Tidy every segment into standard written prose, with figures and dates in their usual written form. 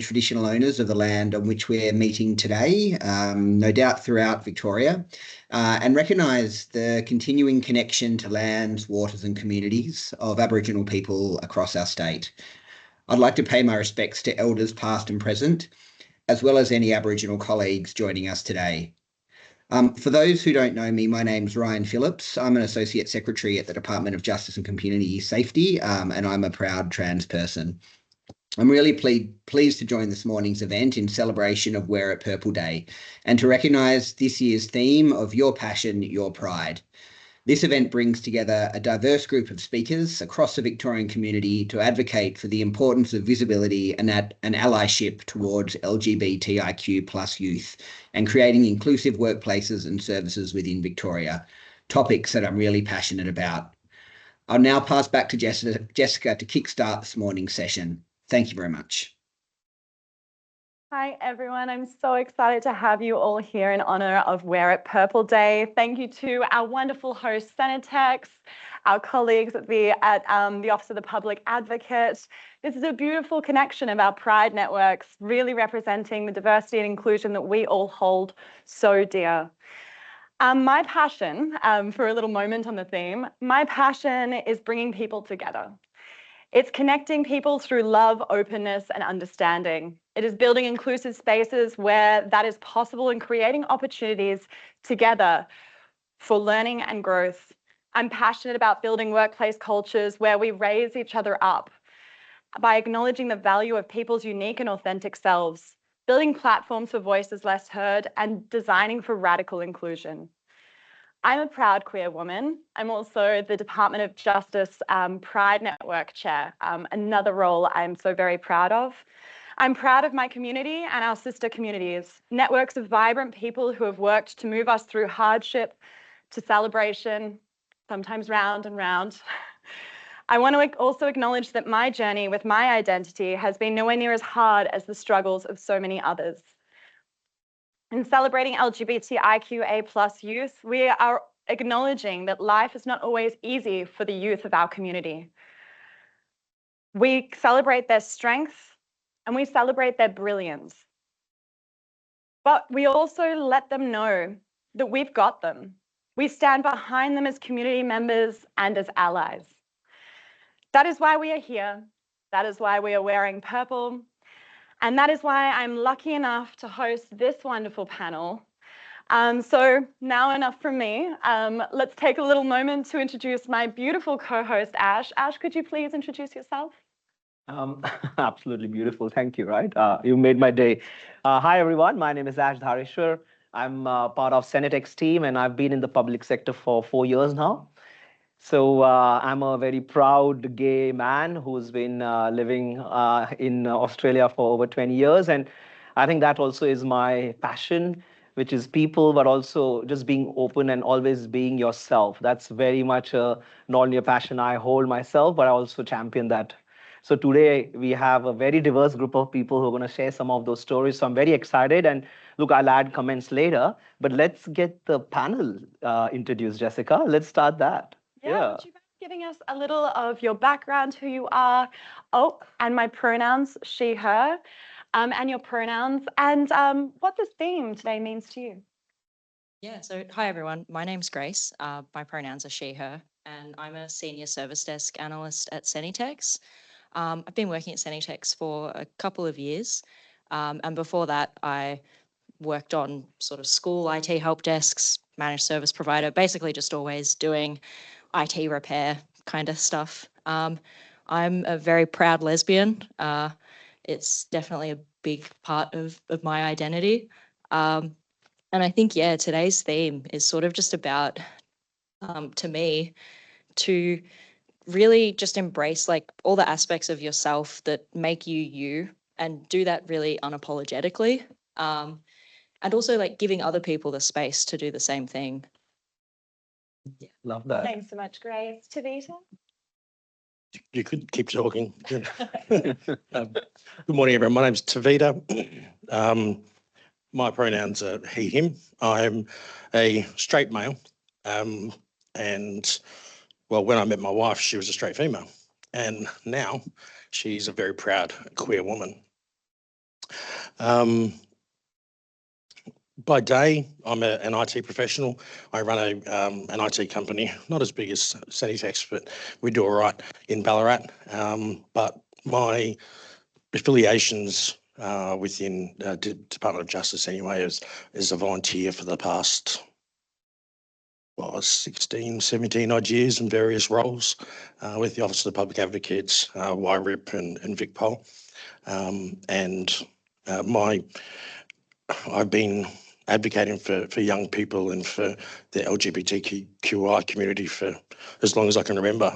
traditional owners of the land on which we're meeting today, no doubt throughout Victoria, and recognise the continuing connection to lands, waters and communities of Aboriginal people across our state. I'd like to pay my respects to elders past and present, as well as any Aboriginal colleagues joining us today. For those who don't know me, my name's Ryan Phillips. I'm an Associate Secretary at the Department of Justice and Community Safety, and I'm a proud trans person. I'm really pleased to join this morning's event in celebration of Wear It Purple Day and to recognise this year's theme of Your Passion, Your Pride. This event brings together a diverse group of speakers across the Victorian community to advocate for the importance of visibility and allyship towards LGBTIQ plus youth and creating inclusive workplaces and services within Victoria, topics that I'm really passionate about. I'll now pass back to Jessica to kickstart this morning's session. Thank you very much. Hi everyone, I'm so excited to have you all here in honour of Wear It Purple Day. Thank you to our wonderful host Cenitex, our colleagues at the Office of the Public Advocate. This is a beautiful connection of our Pride networks, really representing the diversity and inclusion that we all hold so dear. My passion, for a little moment on the theme, my passion is bringing people together. It's connecting people through love, openness, and understanding. It is building inclusive spaces where that is possible and creating opportunities together for learning and growth. I'm passionate about building workplace cultures where we raise each other up by acknowledging the value of people's unique and authentic selves, building platforms for voices less heard, and designing for radical inclusion. I'm a proud queer woman. I'm also the Department of Justice Pride Network Chair, another role I'm so very proud of. I'm proud of my community and our sister communities, networks of vibrant people who have worked to move us through hardship to celebration, sometimes round and round. I want to also acknowledge that my journey with my identity has been nowhere near as hard as the struggles of so many others. In celebrating LGBTIQA+ youth, we are acknowledging that life is not always easy for the youth of our community. We celebrate their strength and we celebrate their brilliance. But we also let them know that we've got them. We stand behind them as community members and as allies. That is why we are here. That is why we are wearing purple. And that is why I'm lucky enough to host this wonderful panel. So now enough from me. Let's take a little moment to introduce my beautiful co-host, Ash. Ash, could you please introduce yourself? Absolutely beautiful. Thank you, right? You made my day. Hi, everyone. My name is Ash Dhareshwar. I'm part of Cenitex team, and I've been in the public sector for 4 years now. So I'm a very proud gay man who's been living in Australia for over 20 years. And I think that also is my passion, which is people, but also just being open and always being yourself. That's very much not only a passion I hold myself, but I also champion that. So today we have a very diverse group of people who are going to share some of those stories. So I'm very excited. And look, I'll add comments later, but let's get the panel introduced, Jessica. Let's start that. Yeah. Would you mind giving us a little of your background, who you are? Oh, and my pronouns, she, her, and your pronouns, and what this theme today means to you. Yeah, so hi everyone, my name's Grace. My pronouns are she, her, and I'm a senior service desk analyst at Cenitex. I've been working at Cenitex for a couple of years, and before that I worked on sort of school IT help desks, managed service provider, basically just always doing IT repair kind of stuff. I'm a very proud lesbian. It's definitely a big part of my identity. And I think, yeah, today's theme is sort of just about, to me, to really just embrace like all the aspects of yourself that make you you and do that really unapologetically. And also like giving other people the space to do the same thing. Yeah, love that. Thanks so much, Grace. Tavita? You could keep talking. Good morning, everyone. My name's Tavita. My pronouns are he, him. I'm a straight male. And, well, when I met my wife, she was a straight female. And now she's a very proud queer woman. By day, I'm an IT professional. I run an IT company, not as big as Cenitex, but we do all right in Ballarat. But my affiliations within Department of Justice anyway is a volunteer for the past 16, 17 odd years in various roles with the Office of the Public Advocates, YRIP and VicPol. I've been advocating for young people and for the LGBTQI community for as long as I can remember.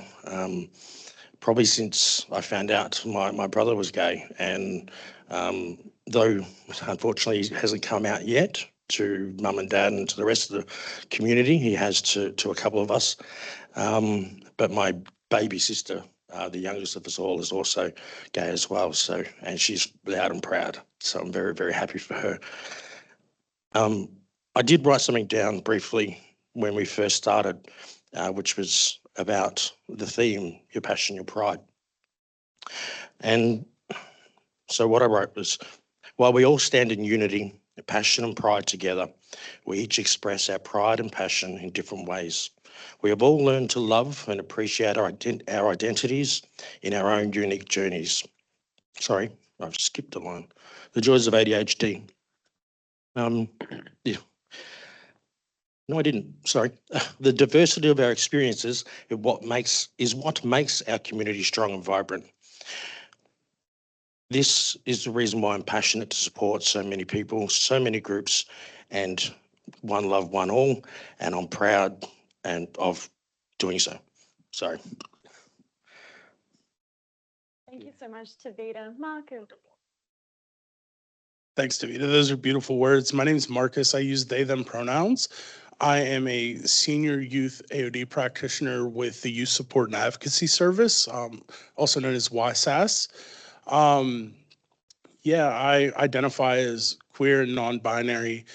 Probably since I found out my brother was gay, and though unfortunately he hasn't come out yet to mum and dad and to the rest of the community, he has to a couple of us. But my baby sister, the youngest of us all, is also gay as well. So, and she's loud and proud. So I'm very, very happy for her. I did write something down briefly when we first started, which was about the theme, your passion, your pride. And so what I wrote was, while we all stand in unity, passion and pride together, we each express our pride and passion in different ways. We have all learned to love and appreciate our identities in our own unique journeys. Sorry, I've skipped a line. The joys of ADHD. Yeah. No, I didn't. Sorry. The diversity of our experiences is what makes our community strong and vibrant. This is the reason why I'm passionate to support so many people, so many groups, and one love, one all, and I'm proud of doing so. Sorry. Thank you so much, Tavita. Marcus. Thanks, Davida. Those are beautiful words. My name is Marcus. I use they, them pronouns. I am a senior youth AOD practitioner with the Youth Support and Advocacy Service, also known as YSAS. I identify as queer and non-binary,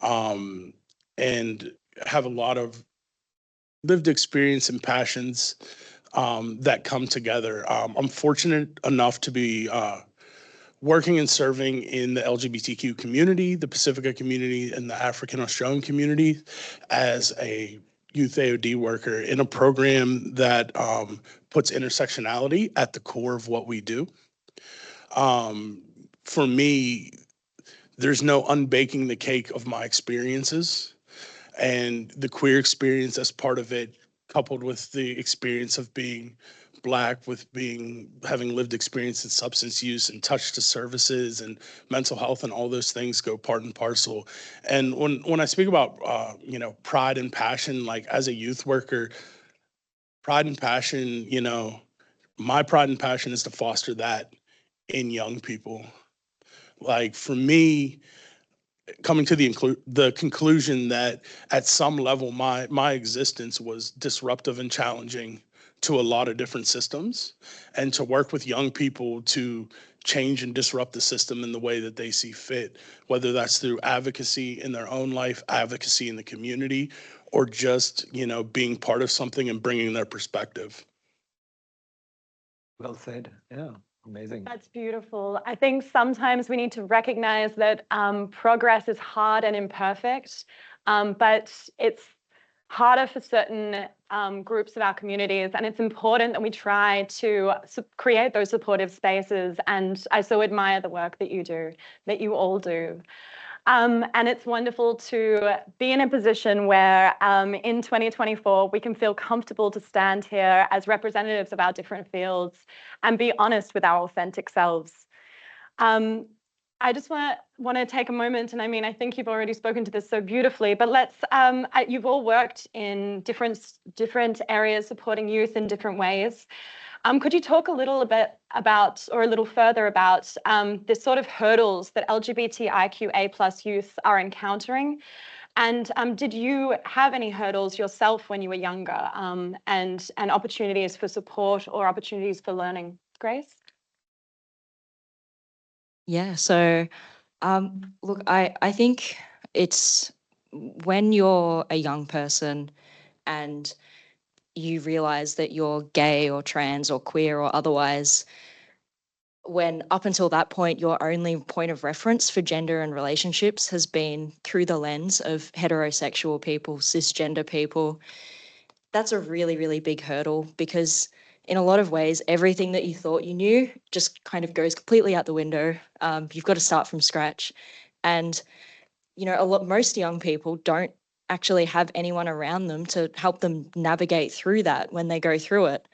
and have a lot of lived experience and passions that come together. I'm fortunate enough to be working and serving in the LGBTQ community, the Pacifica community, and the African Australian community as a youth AOD worker in a program that puts intersectionality at the core of what we do. For me, there's no unbaking the cake of my experiences, and the queer experience as part of it, coupled with the experience of being Black, with having lived experience in substance use and touch to services and mental health, and all those things go part and parcel. And when I speak about pride and passion, like as a youth worker, pride and passion, my pride and passion is to foster that in young people. Like for me, coming to the conclusion that at some level my existence was disruptive and challenging to a lot of different systems, and to work with young people to change and disrupt the system in the way that they see fit, whether that's through advocacy in their own life, advocacy in the community, or just being part of something and bringing their perspective. Well said. Yeah, amazing. That's beautiful. I think sometimes we need to recognize that progress is hard and imperfect, but it's harder for certain groups of our communities, and it's important that we try to create those supportive spaces. And I so admire the work that you do, that you all do. And it's wonderful to be in a position where in 2024, we can feel comfortable to stand here as representatives of our different fields and be honest with our authentic selves. I just want to take a moment, and I mean, I think you've already spoken to this so beautifully, but you've all worked in different areas supporting youth in different ways. Could you talk a little bit about, or a little further about, the sort of hurdles that LGBTIQA+ youth are encountering? And did you have any hurdles yourself when you were younger, and opportunities for support or opportunities for learning? Grace? Yeah, so look, I think it's when you're a young person and you realize that you're gay or trans or queer or otherwise, when up until that point, your only point of reference for gender and relationships has been through the lens of heterosexual people, cisgender people. That's a really, really big hurdle because in a lot of ways, everything that you thought you knew just kind of goes completely out the window. You've got to start from scratch. And, you know, most young people don't actually have anyone around them to help them navigate through that when they go through it.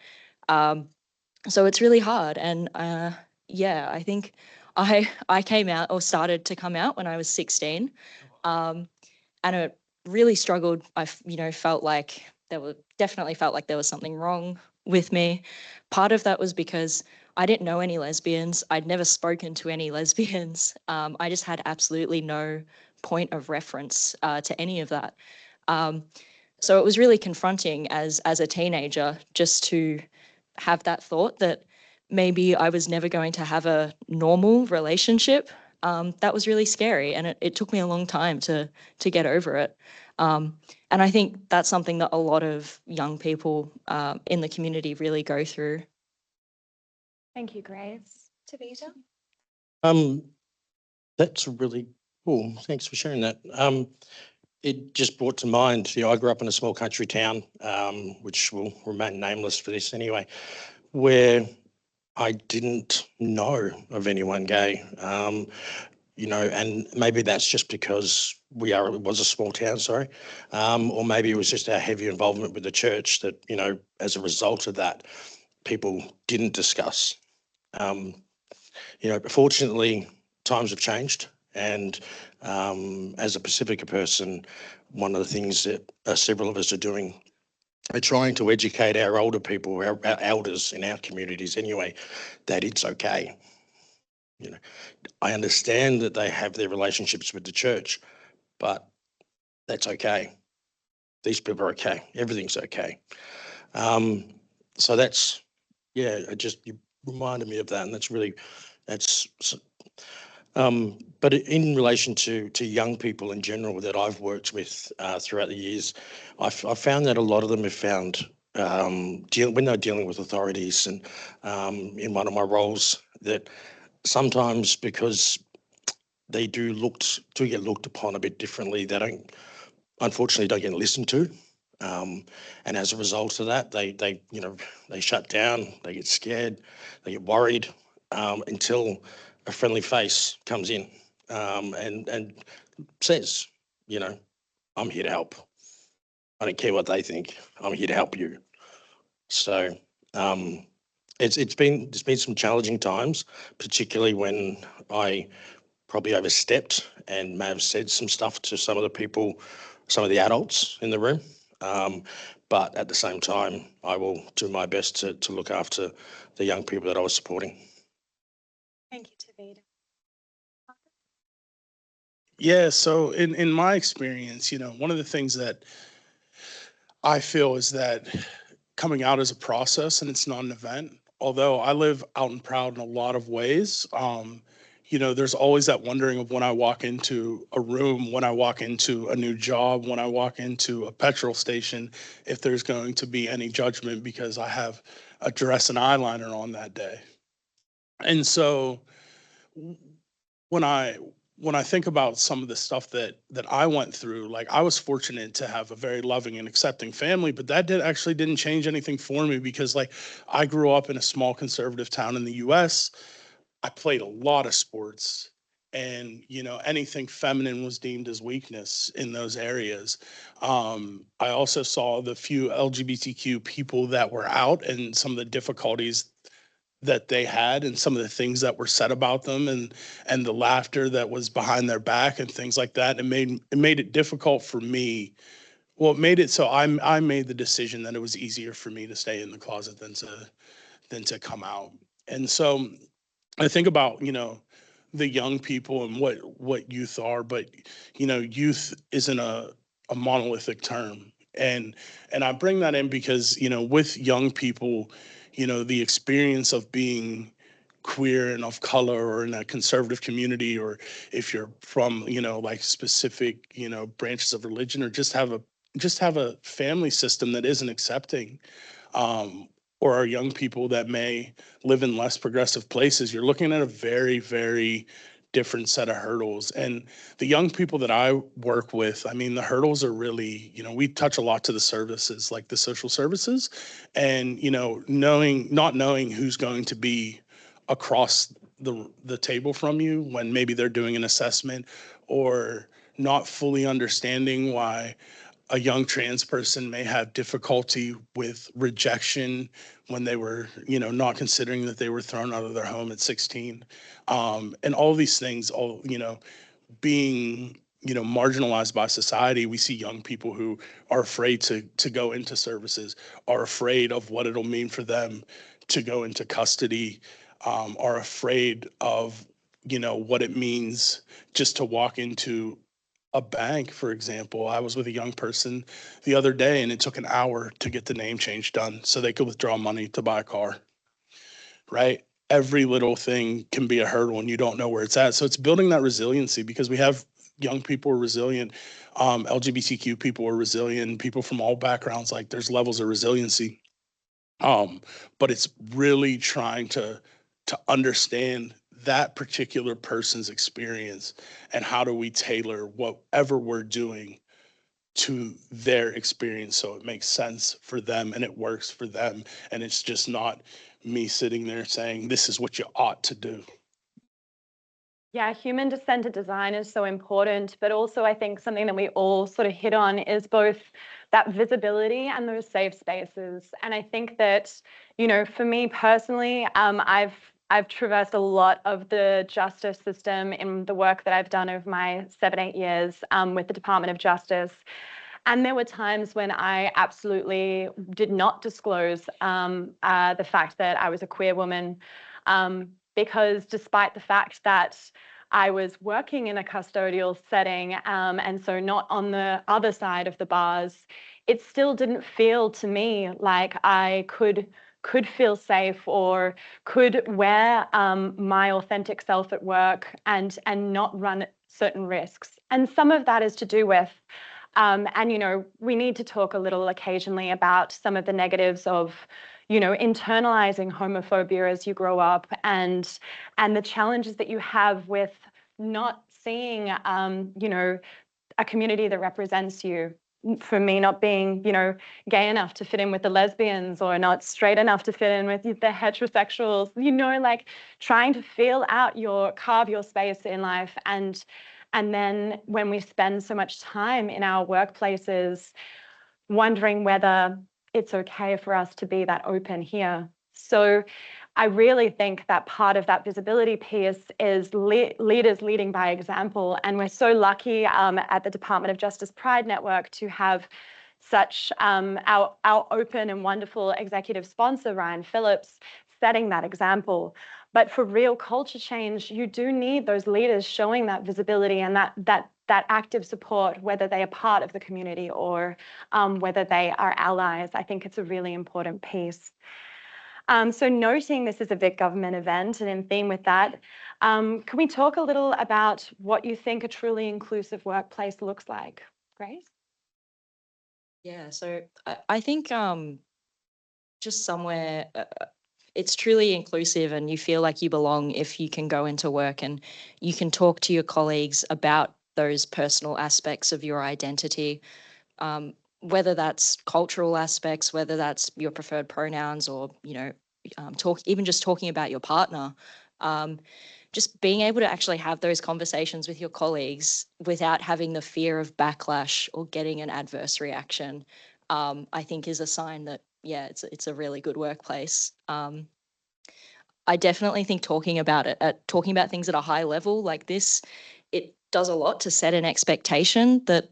So it's really hard. And yeah, I think I came out or started to come out when I was 16. And it really struggled. Felt like definitely felt like there was something wrong with me. Part of that was because I didn't know any lesbians. I'd never spoken to any lesbians. I just had absolutely no point of reference to any of that. So it was really confronting as a teenager just to have that thought that maybe I was never going to have a normal relationship. That was really scary, and it took me a long time to get over it. And I think that's something that a lot of young people in the community really go through. Thank you, Grace. Tavita? That's really cool. Thanks for sharing that. It just brought to mind, I grew up in a small country town, which will remain nameless for this anyway, where I didn't know of anyone gay. And maybe that's just because it was a small town, sorry. Or maybe it was just our heavy involvement with the church that, as a result of that, people didn't discuss. Fortunately, times have changed. And as a Pacifica person, one of the things that several of us are doing are trying to educate our older people, our elders in our communities anyway, that it's okay. I understand that they have their relationships with the church, but that's okay. These people are okay. Everything's okay. So that's, you reminded me of that, and but in relation to young people in general that I've worked with throughout the years, I found that a lot of them have found when they're dealing with authorities and in one of my roles that sometimes because they do get looked upon a bit differently, they unfortunately don't get listened to. And as a result of that, they shut down, they get scared, they get worried until a friendly face comes in and says, I'm here to help. I don't care what they think. I'm here to help you. So it's been some challenging times, particularly when I probably overstepped and may have said some stuff to some of the people, some of the adults in the room. But at the same time, I will do my best to look after the young people that I was supporting. Thank you, Tavita. Yeah, so in my experience, one of the things that I feel is that coming out is a process and it's not an event. Although I live out and proud in a lot of ways, there's always that wondering of when I walk into a room, when I walk into a new job, when I walk into a petrol station, if there's going to be any judgment because I have a dress and eyeliner on that day. And so when I think about some of the stuff that I went through, like I was fortunate to have a very loving and accepting family, but that actually didn't change anything for me because like I grew up in a small conservative town in the US. I played a lot of sports and anything feminine was deemed as weakness in those areas. I also saw the few LGBTQ people that were out and some of the difficulties that they had and some of the things that were said about them and the laughter that was behind their back and things like that. It made it difficult for me. Well, it made it so I made the decision that it was easier for me to stay in the closet than to come out. And so I think about, the young people and what youth are, but youth isn't a monolithic term. And I bring that in because, with young people, the experience of being queer and of color or in a conservative community, or if you're from, like specific, branches of religion, or just have a family system that isn't accepting. or our young people that may live in less progressive places, you're looking at a very, very different set of hurdles. And the young people that I work with, I mean, the hurdles are really, we touch a lot to the services, like the social services, and, not knowing who's going to be across the table from you when maybe they're doing an assessment, or not fully understanding why a young trans person may have difficulty with rejection when they were, not considering that they were thrown out of their home at 16. And all these things, being, marginalized by society. We see young people who are afraid to go into services, are afraid of what it'll mean for them to go into custody, are afraid of, what it means just to walk into a bank, for example. I was with a young person the other day, and it took an hour to get the name change done so they could withdraw money to buy a car, right? Every little thing can be a hurdle and you don't know where it's at. So it's building that resiliency, because we have young people are resilient, LGBTQ people are resilient, people from all backgrounds, like there's levels of resiliency. But it's really trying to understand that particular person's experience, and how do we tailor whatever we're doing to their experience so it makes sense for them and it works for them, and it's just not me sitting there saying this is what you ought to do. Yeah, human-centered design is so important, but also I think something that we all sort of hit on is both that visibility and those safe spaces. And I think that, for me personally, I've traversed a lot of the justice system in the work that I've done over my 7-8 years with the Department of Justice. And there were times when I absolutely did not disclose the fact that I was a queer woman, because despite the fact that I was working in a custodial setting, and so not on the other side of the bars, it still didn't feel to me like I could feel safe or could wear my authentic self at work and not run certain risks. And some of that is to do with and, we need to talk a little occasionally about some of the negatives of, internalizing homophobia as you grow up, and the challenges that you have with not seeing, a community that represents you. For me, not being, gay enough to fit in with the lesbians, or not straight enough to fit in with the heterosexuals, like trying to carve your space in life. And then when we spend so much time in our workplaces wondering whether it's okay for us to be that open here. So I really think that part of that visibility piece is leaders leading by example. And we're so lucky at the Department of Justice Pride Network to have such our open and wonderful executive sponsor, Ryan Phillips, setting that example. But for real culture change, you do need those leaders showing that visibility and that active support, whether they are part of the community or whether they are allies. I think it's a really important piece. So noting this is a Vic government event, and in theme with that, can we talk a little about what you think a truly inclusive workplace looks like? Grace? Yeah, so I think just somewhere it's truly inclusive and you feel like you belong if you can go into work and you can talk to your colleagues about those personal aspects of your identity, whether that's cultural aspects, whether that's your preferred pronouns, or, just talking about your partner. Just being able to actually have those conversations with your colleagues without having the fear of backlash or getting an adverse reaction, I think is a sign that, yeah, it's a really good workplace. I definitely think talking about things at a high level like this, it does a lot to set an expectation that,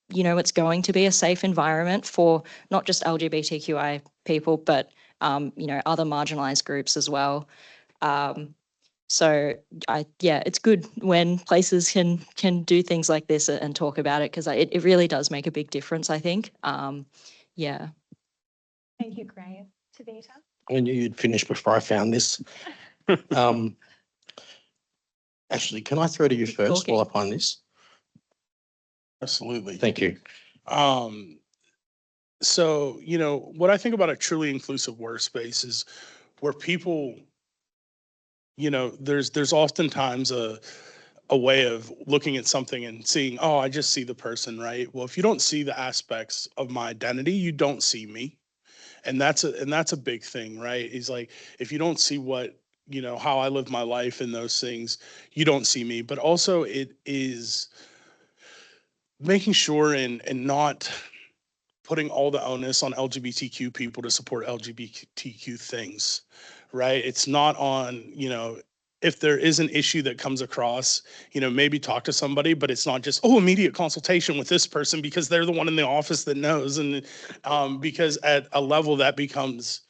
it's going to be a safe environment for not just LGBTQI people, but, other marginalized groups as well. So it's good when places can do things like this and talk about it, because it really does make a big difference, I think. Yeah. Thank you, Grace. Tavita? I knew you'd finish before I found this. Actually, can I throw to you first while I find this? Absolutely. Thank you. So, what I think about a truly inclusive workspace is where people, there's oftentimes a way of looking at something and seeing, oh, I just see the person, right? Well, if you don't see the aspects of my identity, you don't see me. And that's a big thing, right? Is like, if you don't see what, how I live my life and those things, you don't see me. But also it is making sure and not putting all the onus on LGBTQ people to support LGBTQ things, right? It's not on, if there is an issue that comes across, maybe talk to somebody, but it's not just, oh, immediate consultation with this person because they're the one in the office that knows. And because at a level that becomes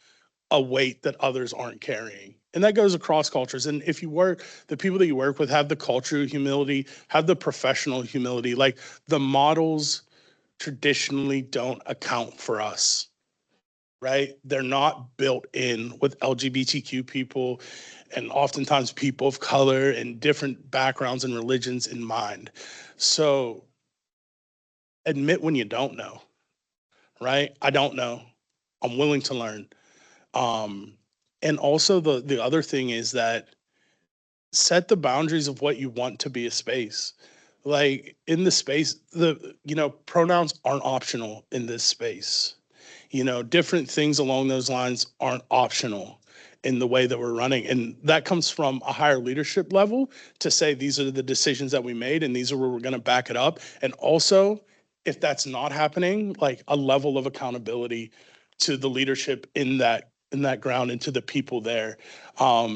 a weight that others aren't carrying. And that goes across cultures. And if the people that you work with have the culture of humility, have the professional humility, like the models traditionally don't account for us, right? They're not built in with LGBTQ people and oftentimes people of color and different backgrounds and religions in mind. So admit when you don't know, right? I don't know. I'm willing to learn. Um, and also the other thing is that set the boundaries of what you want to be a space. Like in the space, pronouns aren't optional in this space. Different things along those lines aren't optional in the way that we're running. And that comes from a higher leadership level to say these are the decisions that we made and these are where we're going to back it up. And also, if that's not happening, like a level of accountability to the leadership in that ground and to the people there.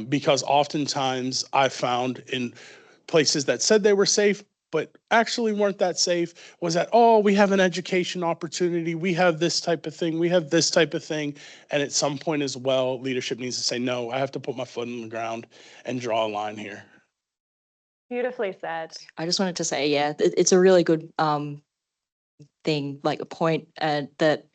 Because oftentimes I found in places that said they were safe, but actually weren't that safe, was that, oh, we have an education opportunity, we have this type of thing, we have this type of thing. And at some point as well, leadership needs to say, no, I have to put my foot in the ground and draw a line here. Beautifully said. I just wanted to say, yeah, it's a really good thing, like a point that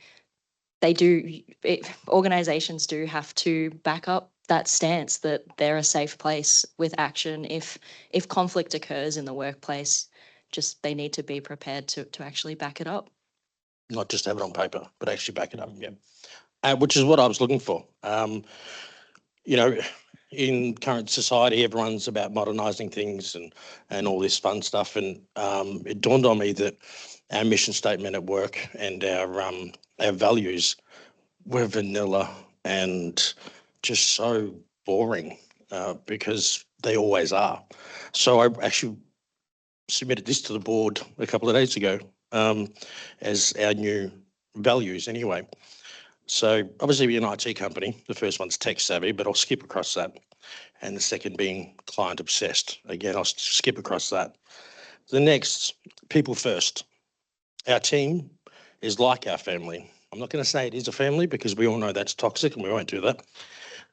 organizations do have to back up that stance that they're a safe place with action. If conflict occurs in the workplace, just they need to be prepared to actually back it up. Not just have it on paper, but actually back it up. Yeah, which is what I was looking for. In current society, everyone's about modernising things and all this fun stuff. And it dawned on me that our mission statement at work and our values were vanilla and just so boring because they always are. So I actually submitted this to the board a couple of days ago as our new values anyway. So obviously we're an IT company. The first one's tech savvy, but I'll skip across that. And the second being client obsessed. Again, I'll skip across that. The next, people first. Our team is like our family. I'm not going to say it is a family because we all know that's toxic and we won't do that.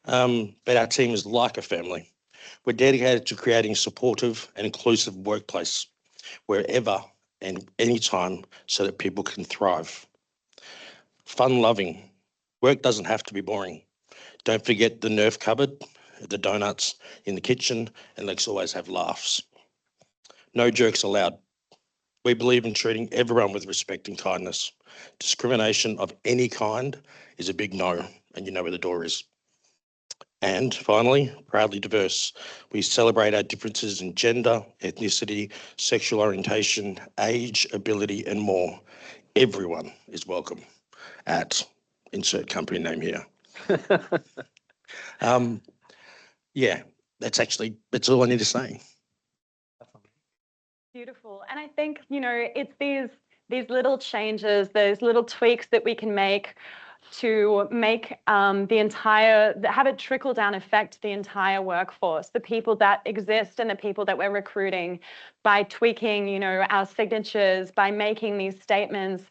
But our team is like a family. We're dedicated to creating a supportive and inclusive workplace wherever and anytime so that people can thrive. Fun loving. Work doesn't have to be boring. Don't forget the Nerf cupboard, the donuts in the kitchen, and let's always have laughs. No jerks allowed. We believe in treating everyone with respect and kindness. Discrimination of any kind is a big no, and you know where the door is. And finally, proudly diverse. We celebrate our differences in gender, ethnicity, sexual orientation, age, ability, and more. Everyone is welcome at insert company name here. Yeah, that's all I need to say. Beautiful. And I think, it's these little changes, those little tweaks that we can make to make have it trickle down effect the entire workforce, the people that exist and the people that we're recruiting, by tweaking, our signatures, by making these statements,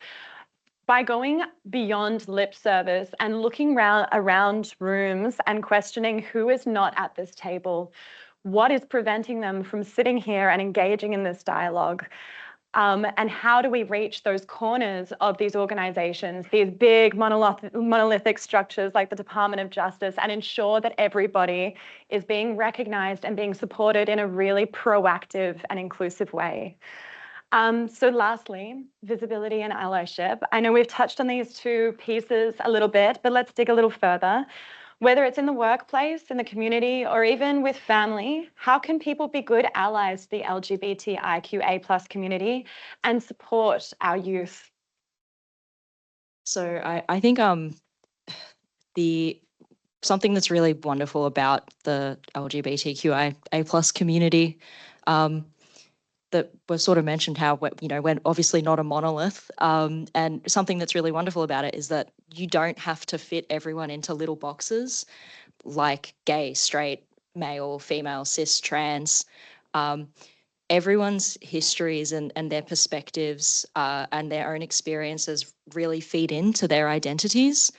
by going beyond lip service and looking around rooms and questioning who is not at this table, what is preventing them from sitting here and engaging in this dialogue. And how do we reach those corners of these organizations, these big monolithic structures like the Department of Justice, and ensure that everybody is being recognized and being supported in a really proactive and inclusive way. So lastly, visibility and allyship. I know we've touched on these two pieces a little bit, but let's dig a little further. Whether it's in the workplace, in the community, or even with family, how can people be good allies to the LGBTIQA+ community and support our youth? So I think the something that's really wonderful about the LGBTQIA+ community, that was sort of mentioned how we're obviously not a monolith, and something that's really wonderful about it is that you don't have to fit everyone into little boxes like gay, straight, male, female, cis, trans. Everyone's histories and their perspectives and their own experiences really feed into their identities.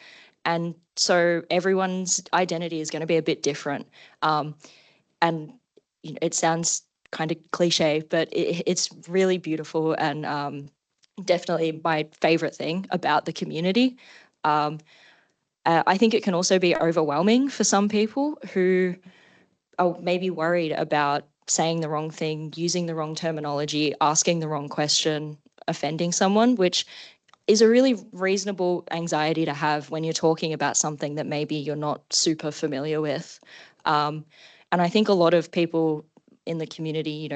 And so everyone's identity is going to be a bit different. And it sounds kind of cliche, but it's really beautiful and definitely my favorite thing about the community. I think it can also be overwhelming for some people who are maybe worried about saying the wrong thing, using the wrong terminology, asking the wrong question, offending someone, which is a really reasonable anxiety to have when you're talking about something that maybe you're not super familiar with. And I think a lot of people in the community,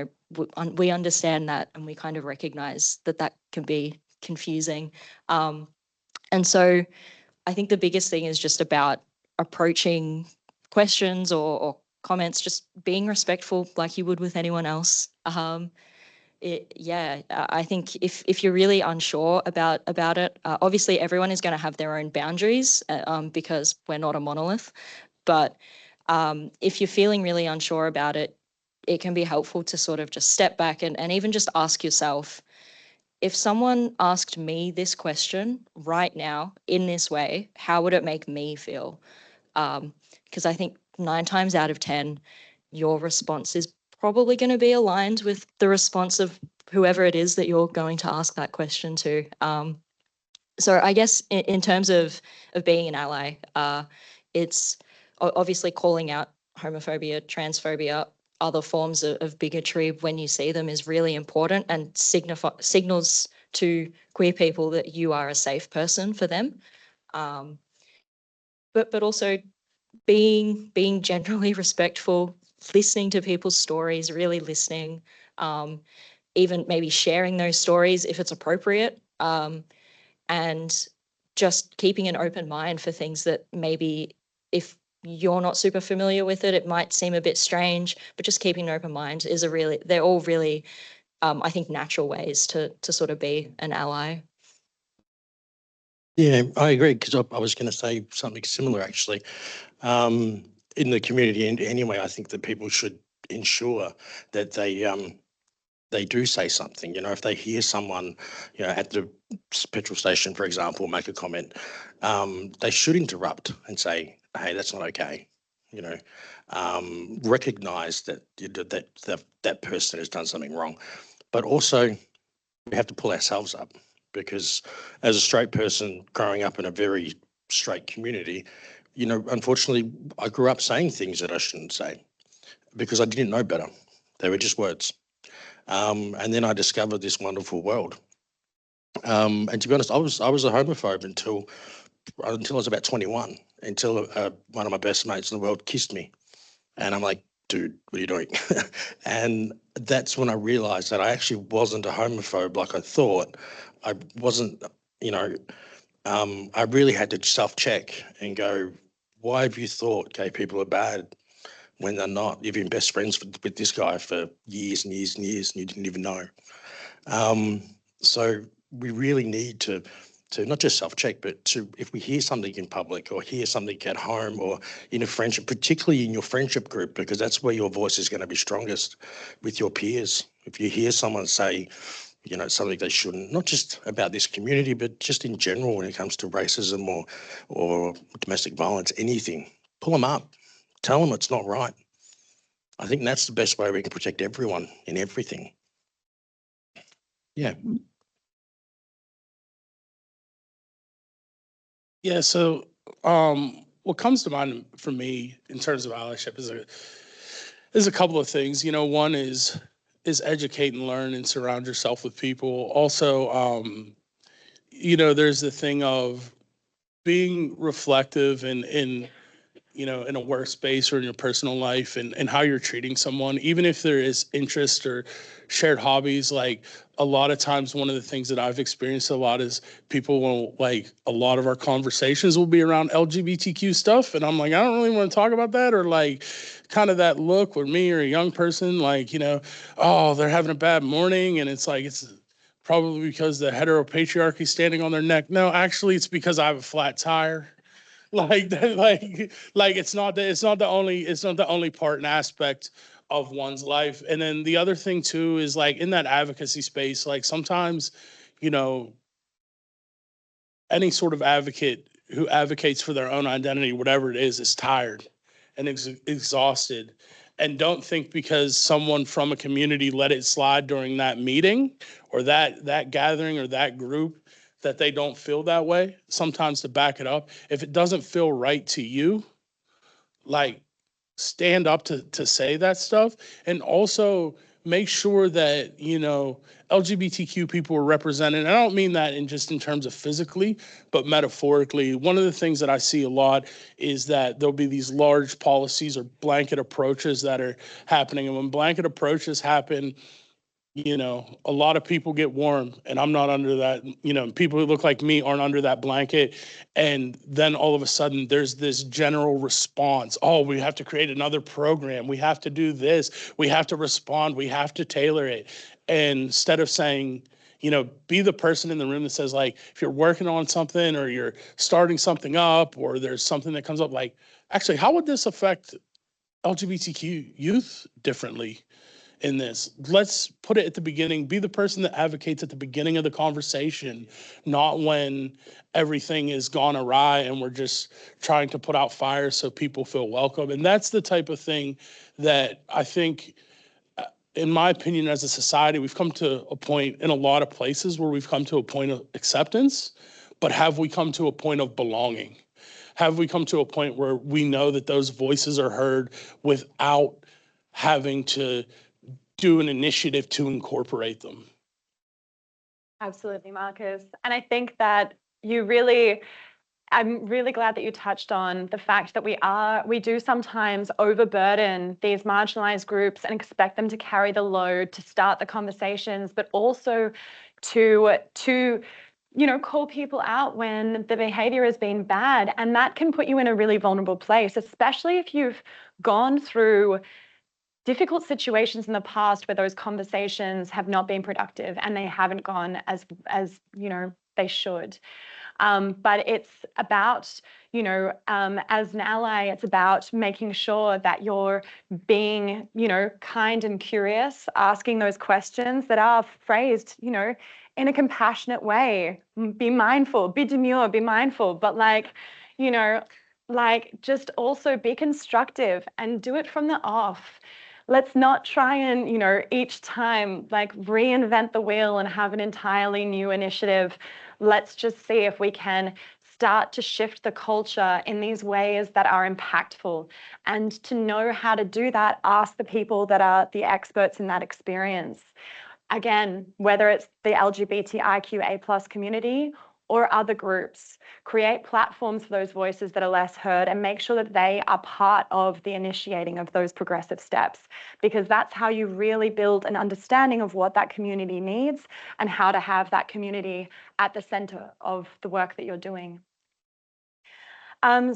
we understand that and we kind of recognize that that can be confusing. And so I think the biggest thing is just about approaching questions or comments, just being respectful like you would with anyone else. I think if you're really unsure about it, obviously everyone is going to have their own boundaries because we're not a monolith. But if you're feeling really unsure about it, it can be helpful to sort of just step back and even just ask yourself, if someone asked me this question right now in this way, how would it make me feel? Because I think 9 times out of 10, your response is probably going to be aligned with the response of whoever it is that you're going to ask that question to. So I guess in terms of being an ally, it's obviously calling out homophobia, transphobia, other forms of bigotry when you see them is really important and signals to queer people that you are a safe person for them. But also being generally respectful, listening to people's stories, really listening, even maybe sharing those stories if it's appropriate, and just keeping an open mind for things that maybe if you're not super familiar with it, it might seem a bit strange, but just keeping an open mind is they're all really, I think, natural ways to sort of be an ally. Yeah, I agree, because I was going to say something similar, actually. In the community, and anyway, I think that people should ensure that they do say something. If they hear someone, at the petrol station, for example, make a comment, they should interrupt and say, "Hey, that's not okay." Recognize that person has done something wrong, but also we have to pull ourselves up, because as a straight person growing up in a very straight community, unfortunately, I grew up saying things that I shouldn't say because I didn't know better. They were just words. And then I discovered this wonderful world. And to be honest, I was a homophobe until I was about 21, until one of my best mates in the world kissed me. And I'm like, dude, what are you doing? And that's when I realized that I actually wasn't a homophobe like I thought. I wasn't, I really had to self-check and go, why have you thought gay people are bad when they're not? You've been best friends with this guy for years and years and years, and you didn't even know. So we really need to not just self-check, but to, if we hear something in public or hear something at home or in a friendship, particularly in your friendship group, because that's where your voice is going to be strongest with your peers. If you hear someone say, something they shouldn't, not just about this community, but just in general when it comes to racism or domestic violence, anything, pull them up, tell them it's not right. I think that's the best way we can protect everyone in everything. Yeah. Yeah, so what comes to mind for me in terms of allyship is a couple of things. One is is educate and learn and surround yourself with people. Also, there's the thing of being reflective in in a workspace or in your personal life and how you're treating someone, even if there is interest or shared hobbies. Like a lot of times, one of the things that I've experienced a lot is people will, like, a lot of our conversations will be around LGBTQ stuff. And I'm like, I don't really want to talk about that. Or like kind of that look with me or a young person, like, oh, they're having a bad morning. And it's like, it's probably because the heteropatriarchy is standing on their neck. No, actually, it's because I have a flat tire. Like that, like it's not the only part and aspect of one's life. And then the other thing too is, like, in that advocacy space, like sometimes, you know, any sort of advocate who advocates for their own identity, whatever it is tired and exhausted. And don't think because someone from a community let it slide during that meeting or that gathering or that group that they don't feel that way. Sometimes, to back it up, if it doesn't feel right to you, like, stand up to say that stuff. And also make sure that LGBTQ people are represented. I don't mean that in terms of physically, but metaphorically. One of the things that I see a lot is that there'll be these large policies or blanket approaches that are happening, and when blanket approaches happen, a lot of people get warm, and I'm not under that. People who look like me aren't under that blanket. And then all of a sudden there's this general response. Oh, we have to create another program. We have to do this. We have to respond. We have to tailor it. And instead of saying, be the person in the room that says, like, if you're working on something or you're starting something up or there's something that comes up, like, actually, how would this affect LGBTQ youth differently? In this, let's put it at the beginning. Be the person that advocates at the beginning of the conversation, not when everything is gone awry and we're just trying to put out fires so people feel welcome. And that's the type of thing that I think, in my opinion, as a society, we've come to a point in a lot of places where we've come to a point of acceptance, but have we come to a point of belonging? Have we come to a point where we know that those voices are heard without having to do an initiative to incorporate them? Absolutely, Marcus. And I think that I'm really glad that you touched on the fact that we do sometimes overburden these marginalized groups and expect them to carry the load to start the conversations, but also to call people out when the behavior has been bad. And that can put you in a really vulnerable place, especially if you've gone through difficult situations in the past where those conversations have not been productive and they haven't gone as they should. But it's about, as an ally, it's about making sure that you're being, kind and curious, asking those questions that are phrased, in a compassionate way. Be mindful, be demure, be mindful, but just also be constructive and do it from the off. Let's not try and, each time reinvent the wheel and have an entirely new initiative. Let's just see if we can start to shift the culture in these ways that are impactful. And to know how to do that, ask the people that are the experts in that experience. Again, whether it's the LGBTIQA+ community or other groups, create platforms for those voices that are less heard and make sure that they are part of the initiating of those progressive steps, because that's how you really build an understanding of what that community needs and how to have that community at the center of the work that you're doing. I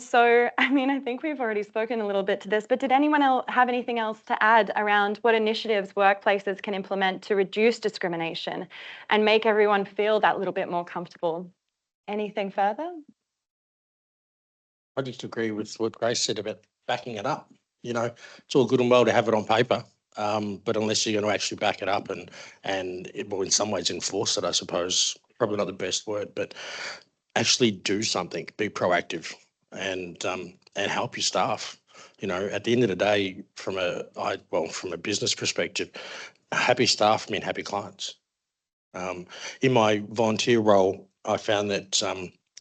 think we've already spoken a little bit to this, but did anyone else have anything else to add around what initiatives workplaces can implement to reduce discrimination and make everyone feel that little bit more comfortable? Anything further? I just agree with what Grace said about backing it up. It's all good and well to have it on paper, but unless you're going to actually back it up and in some ways enforce it, I suppose, probably not the best word, but actually do something, be proactive, and help your staff. At the end of the day, from a business perspective, happy staff mean happy clients. In my volunteer role, I found that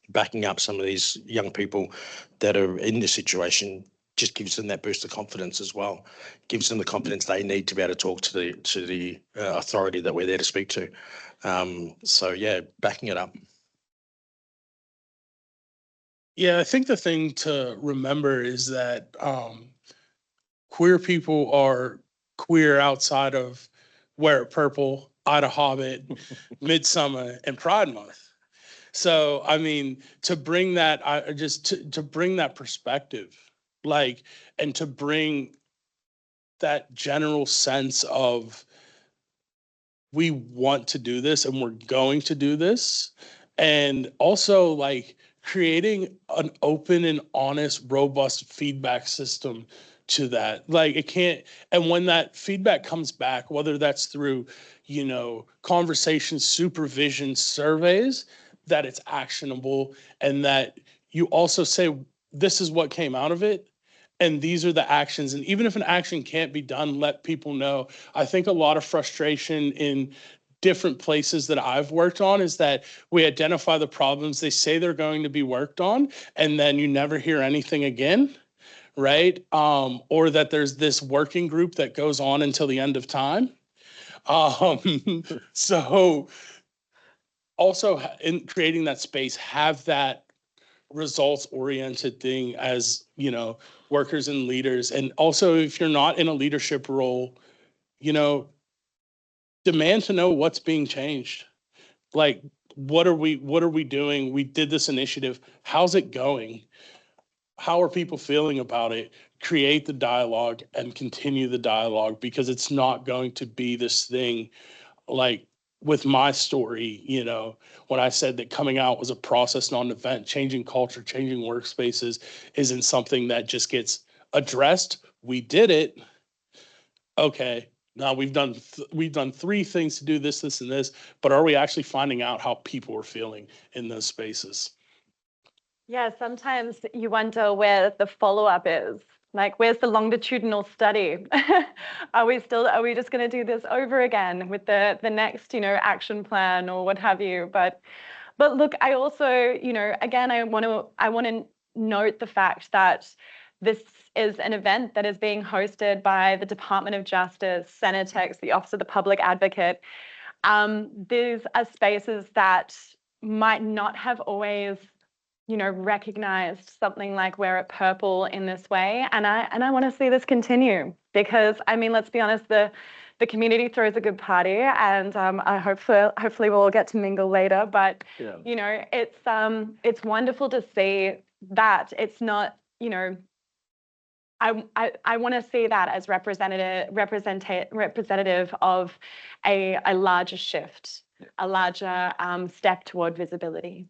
backing up some of these young people that are in this situation just gives them that boost of confidence as well. Gives them the confidence they need to be able to talk to the authority that we're there to speak to. So yeah, backing it up. Yeah, I think the thing to remember is that queer people are queer outside of Wear It Purple, Ida Hobbit, Midsummer, and Pride Month. So, I mean, to bring that, to bring that perspective, like, and to bring that general sense of we want to do this and we're going to do this. And also, like, creating an open and honest, robust feedback system to that. Like, it can't, and when that feedback comes back, whether that's through, conversations, supervision, surveys, that it's actionable, and that you also say, this is what came out of it. And these are the actions. And even if an action can't be done, let people know. I think a lot of frustration in different places that I've worked on is that we identify the problems, they say they're going to be worked on, and then you never hear anything again, right? Or that there's this working group that goes on until the end of time. So also in creating that space, have that results oriented thing as workers and leaders. And also, if you're not in a leadership role, demand to know what's being changed. Like, what are we doing? We did this initiative, how's it going? How are people feeling about it? Create the dialogue and continue the dialogue, because it's not going to be this thing like with my story, when I said that coming out was a process, not an event. Changing culture, changing workspaces isn't something that just gets addressed. We did it. Okay, now we've done 3 things to do this, this, and this, but are we actually finding out how people are feeling in those spaces? Yeah, sometimes you wonder where the follow-up is. Like, where's the longitudinal study? Are we just going to do this over again with the next, action plan or what have you? But look, I also, again, I want to note the fact that this is an event that is being hosted by the Department of Justice, Cenitex, the Office of the Public Advocate. These are spaces that might not have always recognized something like Wear It Purple in this way. And I want to see this continue, because, I mean, let's be honest, the community throws a good party, and I hopefully we'll all get to mingle later. But, it's wonderful to see that it's not, I want to see that as representative of a larger shift, a larger step toward visibility.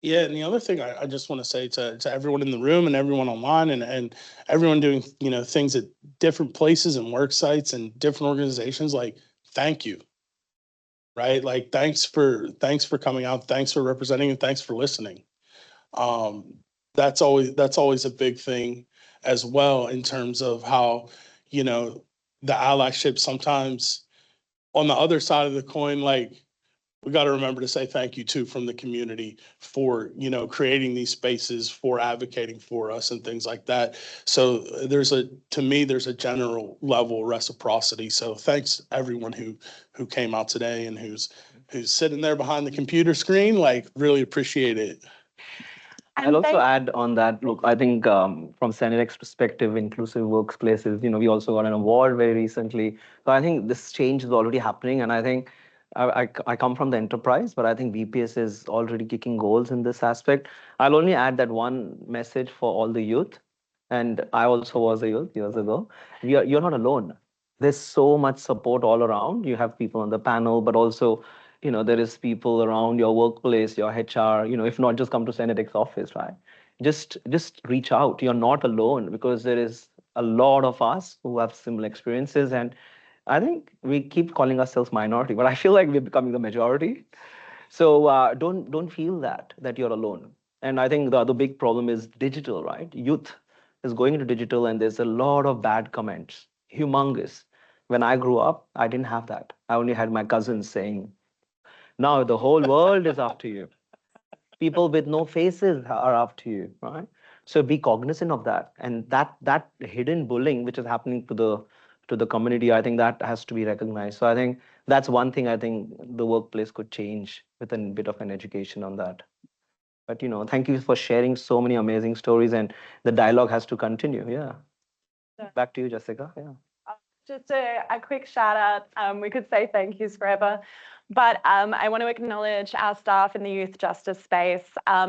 Yeah, and the other thing I just want to say to everyone in the room and everyone online and everyone doing things at different places and work sites and different organizations, like, thank you, right? Like, thanks for coming out, thanks for representing, and thanks for listening. That's always a big thing as well, in terms of how the allyship sometimes on the other side of the coin, like, we got to remember to say thank you too from the community for creating these spaces, for advocating for us and things like that. So to me there's a general level of reciprocity. So thanks everyone who came out today and who's sitting there behind the computer screen. Like, really appreciate it. I'll also add on that. Look, I think from Cenitex perspective, inclusive workplaces, we also got an award very recently. So I think this change is already happening, and I think I come from the enterprise, but I think BPS is already kicking goals in this aspect. I'll only add that one message for all the youth, and I also was a youth years ago. You're not alone. There's so much support all around. You have people on the panel, but also there is people around your workplace, your HR, if not, just come to Cenitex office, right? Just reach out. You're not alone, because there is a lot of us who have similar experiences. And I think we keep calling ourselves minority, but I feel like we're becoming the majority. So don't feel that you're alone. And I think the other big problem is digital, right? Youth is going into digital, and there's a lot of bad comments, humongous. When I grew up, I didn't have that. I only had my cousins saying, now the whole world is after you. People with no faces are after you, right? So be cognizant of that, and that hidden bullying which is happening to the community, I think that has to be recognized. So I think that's one thing I think the workplace could change with a bit of an education on that. But thank you for sharing so many amazing stories, and the dialogue has to continue. Yeah. Yeah. Back to you, Jessica. Yeah. Just a quick shout out. We could say thank yous forever, but I want to acknowledge our staff in the youth justice space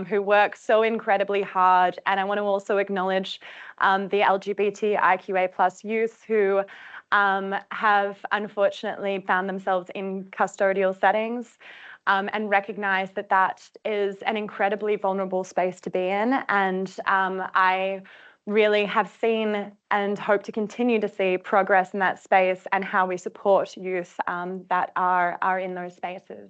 who work so incredibly hard. And I want to also acknowledge the LGBTIQA plus youth who have unfortunately found themselves in custodial settings. And recognize that that is an incredibly vulnerable space to be in. And I really have seen and hope to continue to see progress in that space and how we support youth that are in those spaces.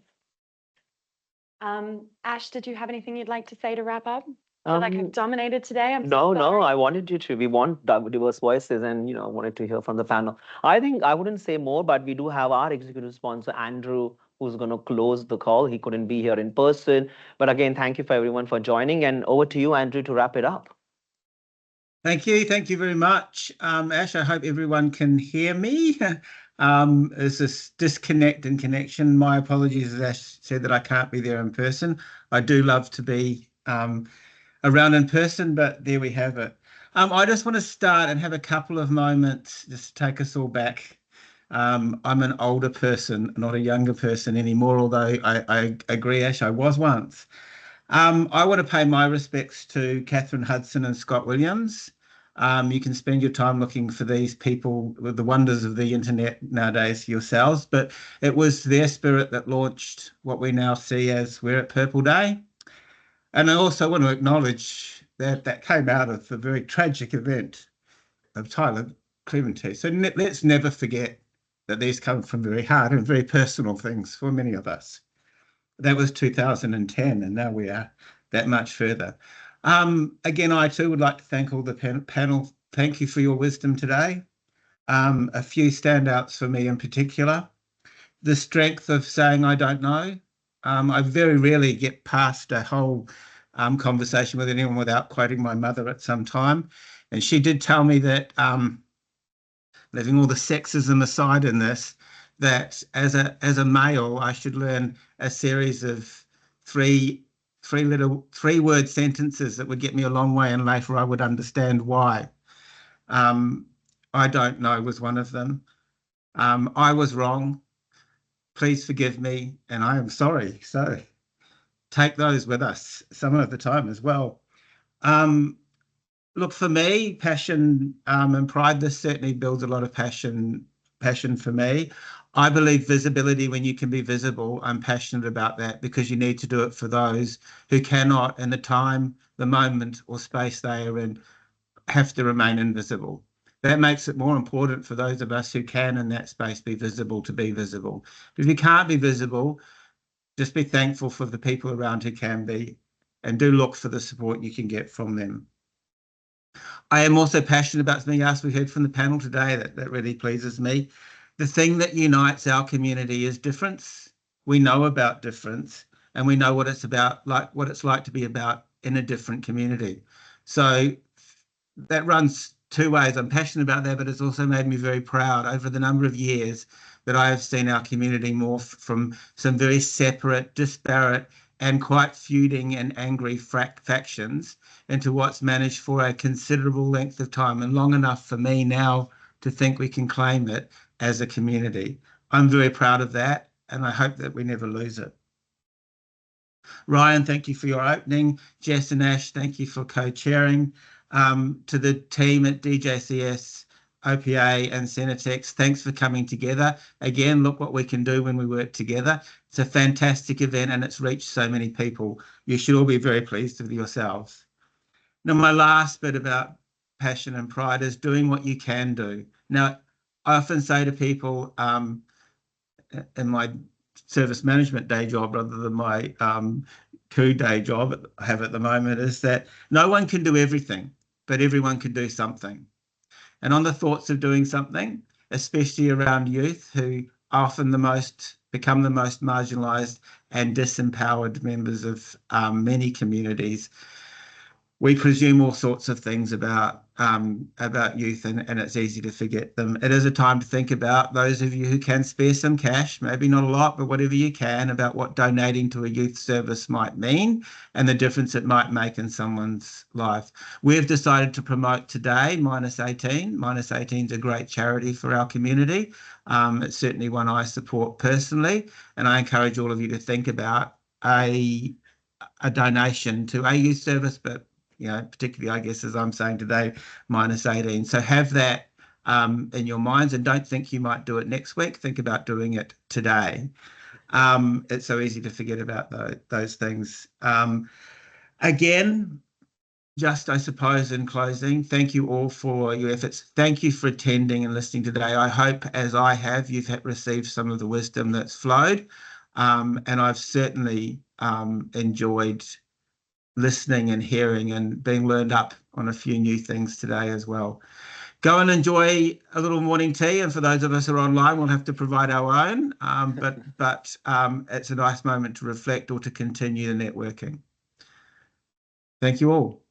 Ash, did you have anything you'd like to say to wrap up? I feel like I've dominated today. I'm so No, sorry. I wanted you to. We want diverse voices, and wanted to hear from the panel. I think I wouldn't say more, but we do have our executive sponsor, Andrew, who's going to close the call. He couldn't be here in person, but again, thank you for everyone for joining, and over to you, Andrew, to wrap it up. Thank you very much, Ash. I hope everyone can hear me. There's this disconnect in connection. My apologies, as Ash said, that I can't be there in person. I do love to be around in person, but there we have it. I just want to start and have a couple of moments just to take us all back. I'm an older person, not a younger person anymore, although I agree, Ash, I was once. I want to pay my respects to Catherine Hudson and Scott Williams. You can spend your time looking for these people with the wonders of the internet nowadays yourselves, but it was their spirit that launched what we now see as We're at Purple Day. And I also want to acknowledge that that came out of the very tragic event of Tyler Clemente. So let's never forget that these come from very hard and very personal things for many of us. That was 2010, and now we are that much further. Again, I too would like to thank all the panel. Thank you for your wisdom today. A few standouts for me in particular. The strength of saying I don't know. I very rarely get past a whole conversation with anyone without quoting my mother at some time. And she did tell me that, leaving all the sexism aside in this, that as a male, I should learn a series of three word sentences that would get me a long way, and later I would understand why. I don't know was one of them. I was wrong. Please forgive me, and I am sorry. So take those with us some of the time as well. Look, for me, passion and pride, this certainly builds a lot of passion for me. I believe visibility, when you can be visible, I'm passionate about that, because you need to do it for those who cannot, in the time, the moment or space they are in, have to remain invisible. That makes it more important for those of us who can in that space be visible to be visible. If you can't be visible, just be thankful for the people around who can be, and do look for the support you can get from them. I am also passionate about something else we heard from the panel today that really pleases me. The thing that unites our community is difference. We know about difference, and we know what it's about, like what it's like to be about in a different community. So that runs two ways. I'm passionate about that, but it's also made me very proud over the number of years that I have seen our community morph from some very separate, disparate, and quite feuding and angry factions into what's managed for a considerable length of time, and long enough for me now to think we can claim it as a community. I'm very proud of that, and I hope that we never lose it. Ryan, thank you for your opening. Jess and Ash, thank you for co-chairing. To the team at DJCS, OPA and Cenitex, thanks for coming together. Again, look what we can do when we work together. It's a fantastic event, and it's reached so many people. You should all be very pleased with yourselves. Now, my last bit about passion and pride is doing what you can do. Now, I often say to people in my service management day job, rather than my coup day job I have at the moment, is that no one can do everything, but everyone can do something. And on the thoughts of doing something, especially around youth, who often become the most marginalised and disempowered members of many communities, we presume all sorts of things about youth, and it's easy to forget them. It is a time to think about those of you who can spare some cash, maybe not a lot, but whatever you can, about what donating to a youth service might mean and the difference it might make in someone's life. We've decided to promote today -18. -18 is a great charity for our community. It's certainly one I support personally, and I encourage all of you to think about a donation to a youth service, but particularly, I guess, as I'm saying today, -18. So have that in your minds, and don't think you might do it next week. Think about doing it today. It's so easy to forget about those things. Again, just, I suppose, in closing, thank you all for your efforts. Thank you for attending and listening today. I hope, as I have, you've received some of the wisdom that's flowed, and I've certainly enjoyed listening and hearing and being learned up on a few new things today as well. Go and enjoy a little morning tea, and for those of us who are online, we'll have to provide our own, but it's a nice moment to reflect or to continue the networking. Thank you all.